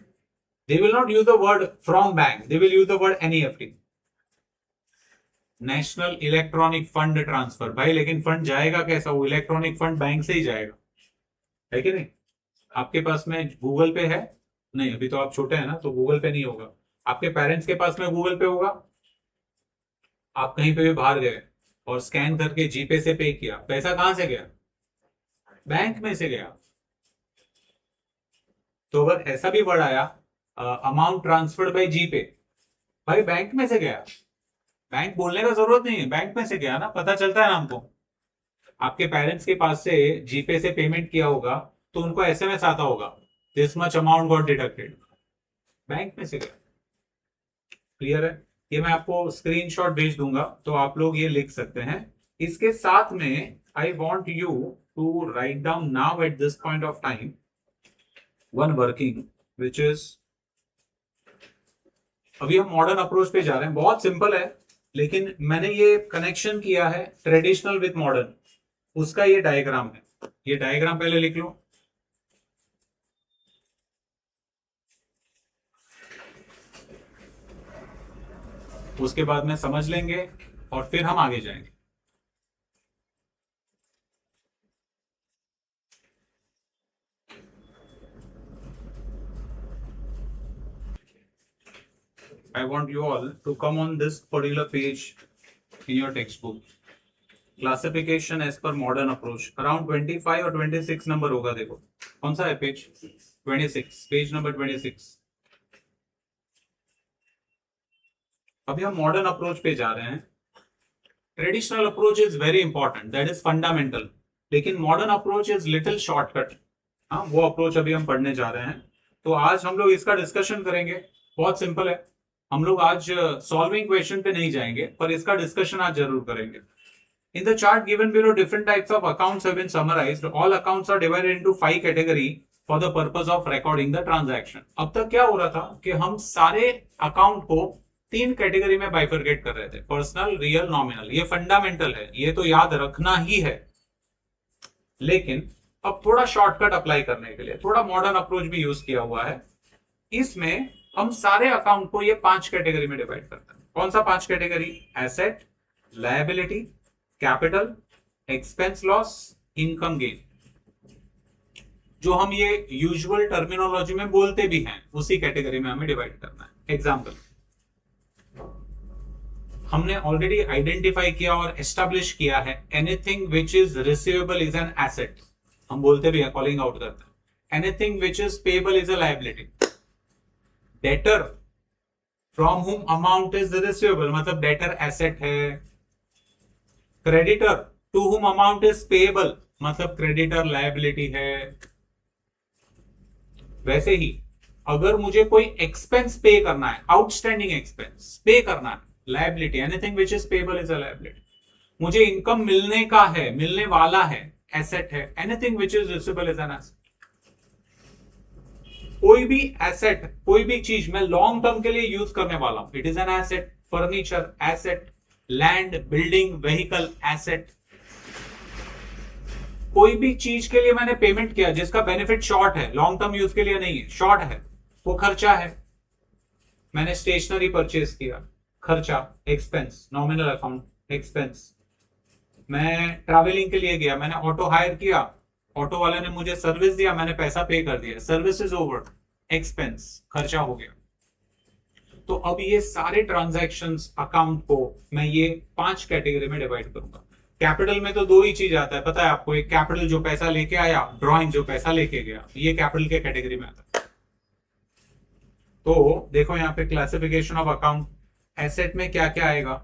They will not use the word from bank, they will use the word NEFT, national electronic fund transfer. भाई लेकिन फंड जाएगा कैसा? वो इलेक्ट्रॉनिक फंड बैंक से ही जाएगा, है कि नहीं? आपके पास में गूगल पे है? नहीं, अभी तो आप छोटे हैं ना, तो गूगल पे नहीं होगा। आपके पेरेंट्स के पास में गूगल पे होगा? आप कहीं पे भी बाहर गए और स्कैन करके जीपे से पे किया, पैसा कहां से गया? बैंक में से गया। तो अगर ऐसा भी वर्ड आया, अमाउंट ट्रांसफर्ड बाय जीपे, भाई बैंक में से गया, बैंक बोलने का जरूरत नहीं है, बैंक में से गया ना, पता चलता है ना हमको। आपके पेरेंट्स के पास से जीपे से पेमेंट किया होगा तो उनको एसएमएस आता होगा, this much amount got deducted, bank में से गया। क्लियर है? ये मैं आपको स्क्रीनशॉट भेज दूंगा तो आप लोग ये लिख सकते हैं। इसके साथ में I want you to write down now at this point of time one working which is, अभी हम मॉडर्न अप्रोच पे जा रहे हैं, बहुत सिंपल है, लेकिन मैंने ये कनेक्शन किया है ट्रेडिशनल विद मॉडर्न, उसका ये डायग्राम है। ये डायग्राम पहले लिख लो। उसके बाद में समझ लेंगे और फिर हम आगे जाएंगे। I want you all to come on this particular page in your textbook. Classification as per modern approach. Around 25 और 26 नंबर होगा, देखो कौन सा है पेज? 26, page number 26। अभी हम मॉडर्न अप्रोच पे जा रहे हैं। Traditional approach is very important, that is fundamental, लेकिन modern approach is little shortcut. हाँ, वो अप्रोच अभी हम पढ़ने जा रहे हैं। तो आज हम लोग इसका डिस्कशन करेंगे। बहुत सिंपल है, हम लोग आज सॉल्विंग क्वेश्चन पे नहीं जाएंगे, पर इसका डिस्कशन आज जरूर करेंगे। In the chart given below, different types of accounts have been summarized. All accounts are divided into 5 categories for the purpose of recording the transaction. अब तक क्या हो रहा था कि हम सारे अकाउंट को 3 कैटेगरी में बाइफरकेट कर रहे थे, पर्सनल, रियल, नॉमिनल। ये फंडामेंटल है, ये तो याद रखना ही है। लेकिन अब थोड़ा शॉर्टकट अप्लाई करने के लिए थोड़ा मॉडर्न अप्रोच भी यूज किया हुआ है। इसमें हम सारे अकाउंट को ये 5 कैटेगरी में डिवाइड करते हैं। कौन सा 5 category? Asset, liability, capital, expense loss, income gain. जो हम ये यूजुअल टर्मिनोलॉजी में बोलते भी हैं, उसी कैटेगरी में हमें डिवाइड करना है। एग्जांपल, हमने ऑलरेडी आइडेंटिफाई किया और एस्टैब्लिश किया है, anything which is receivable is an asset. हम बोलते भी है, कॉलिंग आउट करते हैं। Anything which is payable is a liability. Debtor from whom amount is receivable, मतलब डेटर एसेट है। Creditor to whom amount is payable, मतलब क्रेडिटर लायबिलिटी है। वैसे ही अगर मुझे कोई एक्सपेंस पे करना है, आउटस्टैंडिंग एक्सपेंस पे करना है, liability. Anything which is payable is a liability. मुझे इनकम मिलने का है, मिलने वाला है, एसेट है। Anything which is receivable is an asset. कोई भी एसेट, कोई भी चीज मैं लॉन्ग टर्म के लिए यूज करने वाला हूं, it is an asset. Furniture asset, land, building, vehicle asset. कोई भी चीज के लिए मैंने पेमेंट किया जिसका बेनिफिट शॉर्ट है, लॉन्ग टर्म यूज के लिए नहीं है, शॉर्ट है, वो खर्चा है। मैंने स्टेशनरी परचेज किया, खर्चा, एक्सपेंस, नॉमिनल अकाउंट एक्सपेंस। मैं ट्रैवलिंग के लिए गया, मैंने ऑटो हायर किया, ऑटो वाले ने मुझे सर्विस दिया, मैंने पैसा पे कर दिया, सर्विस इज ओवर, एक्सपेंस, खर्चा हो गया। तो अब ये सारे ट्रांजैक्शंस अकाउंट को मैं ये 5 कैटेगरी में डिवाइड करूंगा। कैपिटल में तो 2 ही चीज आता है, पता है आपको, एक कैपिटल जो पैसा लेके आया, ड्राइंग जो पैसा लेके गया, ये कैपिटल के कैटेगरी में आता है। तो देखो यहाँ पे क्लासिफिकेशन ऑफ अकाउंट। एसेट में क्या क्या आएगा?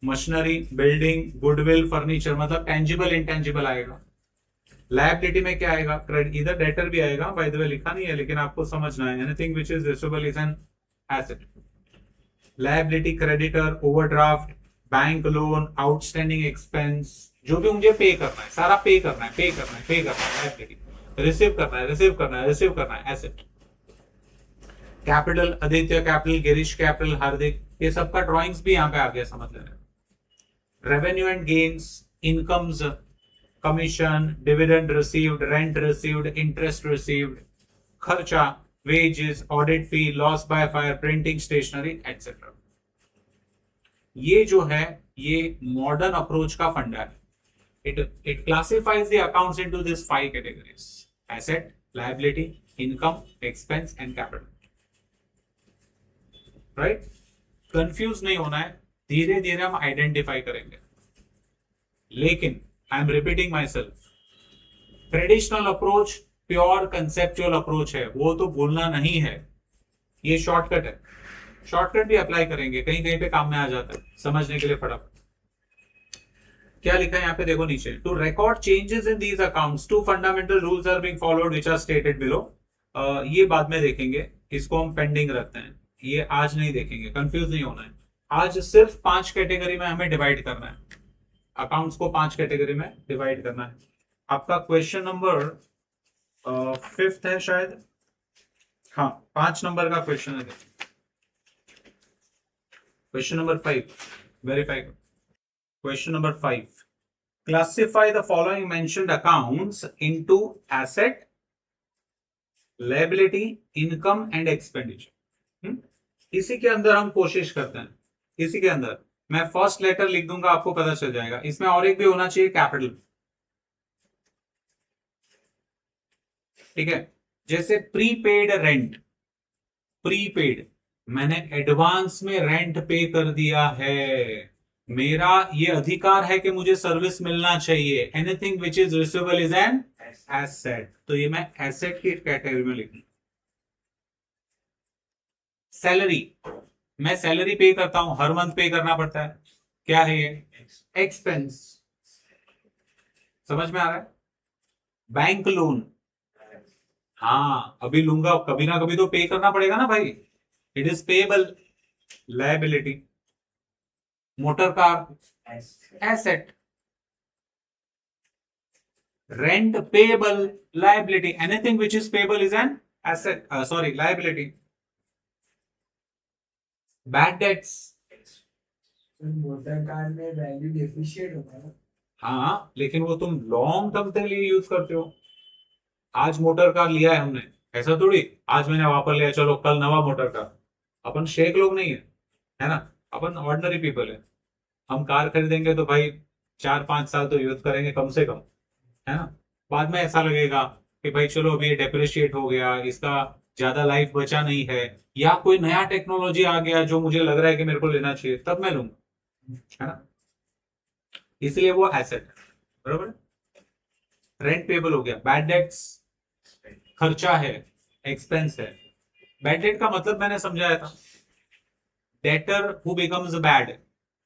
मशीनरी, बिल्डिंग, गुडविल, फर्नीचर, मतलब टेंजिबल इंटेंजिबल आएगा। लायबिलिटी में क्या आएगा? क्रेडिट, इधर डेटर भी आएगा, बाय द वे लिखा नहीं है लेकिन आपको समझना है। Anything which is receivable is an asset. Liability, creditor, overdraft, bank loan, outstanding expense, जो भी मुझे पे करना है, सारा पे करना है, पे करना है, पे करना है। लायबिलिटी, रिसीव करना है, रिसीव करना है, रिसीव करना है, asset. Capital, Aditya capital, Girish capital, Hardik, ये सबका ड्राइंग्स भी यहाँ पे आ गया, समझ लेना। Revenue and gains, incomes, commission, dividend received, rent received, interest received, खर्चा, wages, audit fee, loss by fire, printing, stationery, etc. ये जो है, ये मॉडर्न अप्रोच का फंडा है। It classifies the accounts into these 5 categories: asset, liability, income, expense and capital. Right? Confuse नहीं होना है, धीरे धीरे हम आइडेंटिफाई करेंगे। लेकिन I am repeating my self, traditional approach pure conceptual approach है, वो तो भूलना नहीं है। ये शॉर्टकट है, शॉर्टकट भी अप्लाई करेंगे, कहीं कहीं पे काम में आ जाता है समझने के लिए फटाफट। क्या लिखा है यहाँ पे देखो नीचे, to record changes in these accounts 2 fundamental rules are being followed which are stated below. ये बाद में देखेंगे, इसको हम पेंडिंग रखते हैं, ये आज नहीं देखेंगे, कंफ्यूज नहीं होना है। आज सिर्फ 5 कैटेगरी में हमें डिवाइड करना है, अकाउंट्स को 5 कैटेगरी में डिवाइड करना है। आपका क्वेश्चन नंबर 5th है शायद, हाँ 5 नंबर का क्वेश्चन है, question number 5, verify. Question number 5, classify the following mentioned accounts into asset, liability, income and expenditure. इसी के अंदर हम कोशिश करते हैं इसी के अंदर मैं फर्स्ट लेटर लिख दूंगा, आपको पता चल जाएगा। इसमें और एक भी होना चाहिए, कैपिटल। ठीक है, जैसे प्रीपेड रेंट, प्रीपेड मैंने एडवांस में रेंट पे कर दिया है, मेरा ये अधिकार है कि मुझे सर्विस मिलना चाहिए। Anything which is receivable is an asset, तो ये मैं एसेट की कैटेगरी में लिखूंगा। सैलरी, मैं सैलरी पे करता हूं, हर मंथ पे करना पड़ता है, क्या है ये? एक्सपेंस। समझ में आ रहा है? बैंक लोन, हाँ अभी लूंगा, कभी ना कभी तो पे करना पड़ेगा ना भाई, it is payable. Liability. Motor car, asset. Rent payable, liability. Anything which is payable is an asset, sorry liability. Bad debts, motor car में वैल्यू डेप्रिशिएट होगा ना। हाँ लेकिन वो तुम लॉन्ग टर्म के लिए यूज करते हो। आज मोटर कार लिया है हमने, ऐसा थोड़ी आज मैंने वापर लिया चलो कल नवा मोटर कार। अपन शेख लोग नहीं है ना, अपन ऑर्डिनरी पीपल है। हम कार खरीदेंगे तो भाई 4-5 साल तो यूज करेंगे कम से कम, है ना। बाद में ऐसा लगेगा कि भाई चलो अभी डेप्रिशिएट हो गया, इसका ज्यादा लाइफ बचा नहीं है, या कोई नया टेक्नोलॉजी आ गया जो मुझे लग रहा है कि मेरे को लेना चाहिए, तब मैं लूंगा, है ना। इसलिए वो एसेट है, बरोबर। रेंट पेबल हो गया। बैड डेट्स खर्चा है, एक्सपेंस है। बैड डेट का मतलब मैंने समझाया था, डेटर हु बिकम्स बैड,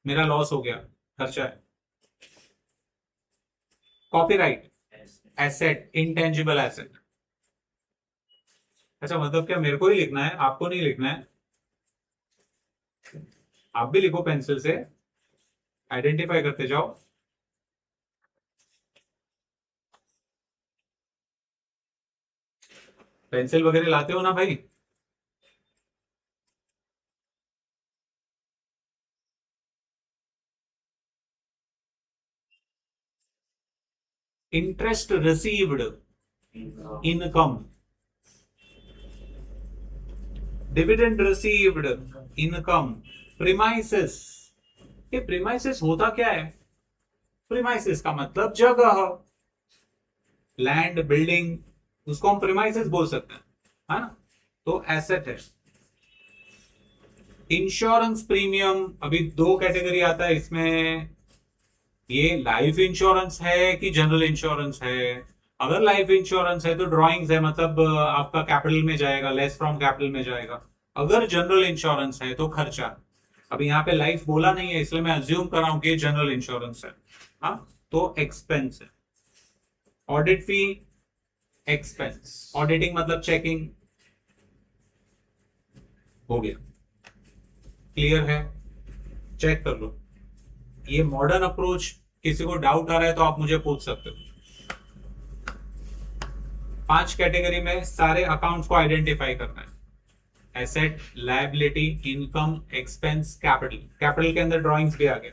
मेरा लॉस हो गया, खर्चा है। Copyright, asset, intangible asset. अच्छा मतलब क्या मेरे को ही लिखना है, आपको नहीं लिखना है? आप भी लिखो पेंसिल से, आइडेंटिफाई करते जाओ। पेंसिल वगैरह लाते हो ना भाई? Interest received, income. Dividend received, income. Premises, ये प्रीमाइसेस होता क्या है? प्रीमाइसेस का मतलब जगह, लैंड, बिल्डिंग, उसको हम प्रीमाइसेस बोल सकते हैं, है ना। तो एसेट है। इंश्योरेंस प्रीमियम, अभी 2 कैटेगरी आता है इसमें, ये लाइफ इंश्योरेंस है कि जनरल इंश्योरेंस है। अगर लाइफ इंश्योरेंस है तो ड्रॉइंग्स है, मतलब आपका कैपिटल में जाएगा, लेस फ्रॉम कैपिटल में जाएगा। अगर जनरल इंश्योरेंस है तो खर्चा। अभी यहाँ पे लाइफ बोला नहीं है इसलिए मैं अज्यूम कर रहा हूं कि जनरल इंश्योरेंस है, हाँ तो एक्सपेंस है। ऑडिट फी, एक्सपेंस। ऑडिटिंग मतलब चेकिंग, हो गया, क्लियर है? चेक कर लो। ये मॉडर्न अप्रोच, किसी को डाउट आ रहा है तो आप मुझे पूछ सकते हो। 5 कैटेगरी में सारे अकाउंट्स को आइडेंटिफाई करना है, asset, liability, income, expense, capital. Capital के अंदर ड्राइंग्स भी आ गए,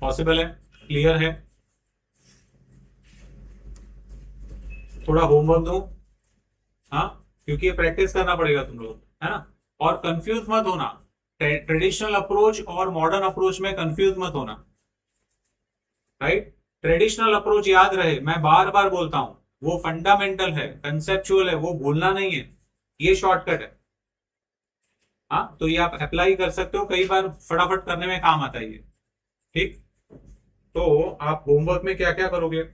पॉसिबल है? क्लियर है? थोड़ा होमवर्क दो, हाँ क्योंकि ये प्रैक्टिस करना पड़ेगा तुम लोग, है ना। और कंफ्यूज मत होना, ट्रेडिशनल अप्रोच और मॉडर्न अप्रोच में कंफ्यूज मत होना, राइट। ट्रेडिशनल अप्रोच याद रहे, मैं बार बार बोलता हूं, वो फंडामेंटल है, कंसेप्चुअल है, वो भूलना नहीं है, ये शॉर्टकट है। हाँ तो ये आप अप्लाई कर सकते हो, कई बार फटाफट करने में काम आता है ये, ठीक। तो आप होमवर्क में क्या क्या करोगे?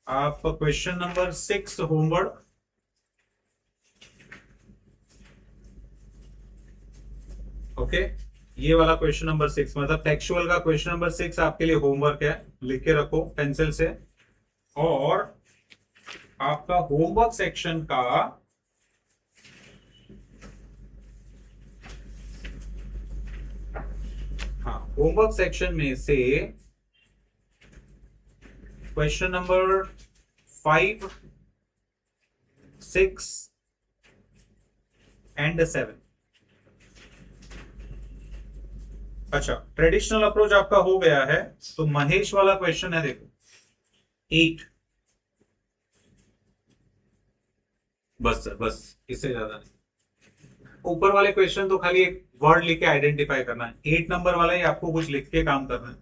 आप क्वेश्चन नंबर 6 होमवर्क, ओके ये वाला क्वेश्चन नंबर 6 मतलब टेक्सचुअल का क्वेश्चन नंबर 6 आपके लिए होमवर्क है, लिख के रखो पेंसिल से। और आपका होमवर्क सेक्शन का हाँ होमवर्क सेक्शन में से क्वेश्चन नंबर 5, 6 एंड 7। अच्छा ट्रेडिशनल अप्रोच आपका हो गया है, तो महेश वाला क्वेश्चन है, देखो 8। बस सर बस, इससे ज्यादा नहीं। ऊपर वाले क्वेश्चन तो खाली एक वर्ड लिख के आइडेंटिफाई करना है। 8 नंबर वाला ही आपको कुछ लिख के काम करना है।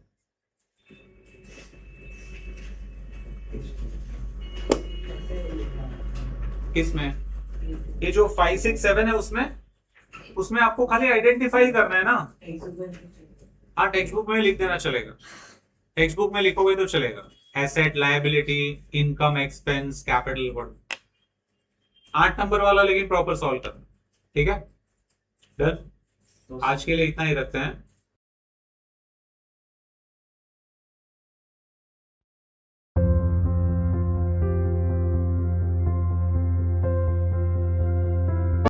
किसमें? ये जो 5 6 7 है उसमें आपको खाली आइडेंटिफाई करना है ना। हाँ, टेक्स्ट बुक में लिख देना चलेगा, टेक्स्ट बुक में लिखोगे तो चलेगा। Asset, liability, income, expense, capital, word. 8 number वाला लेकिन प्रॉपर सॉल्व करना, ठीक है? डन। आज के लिए इतना ही रखते हैं।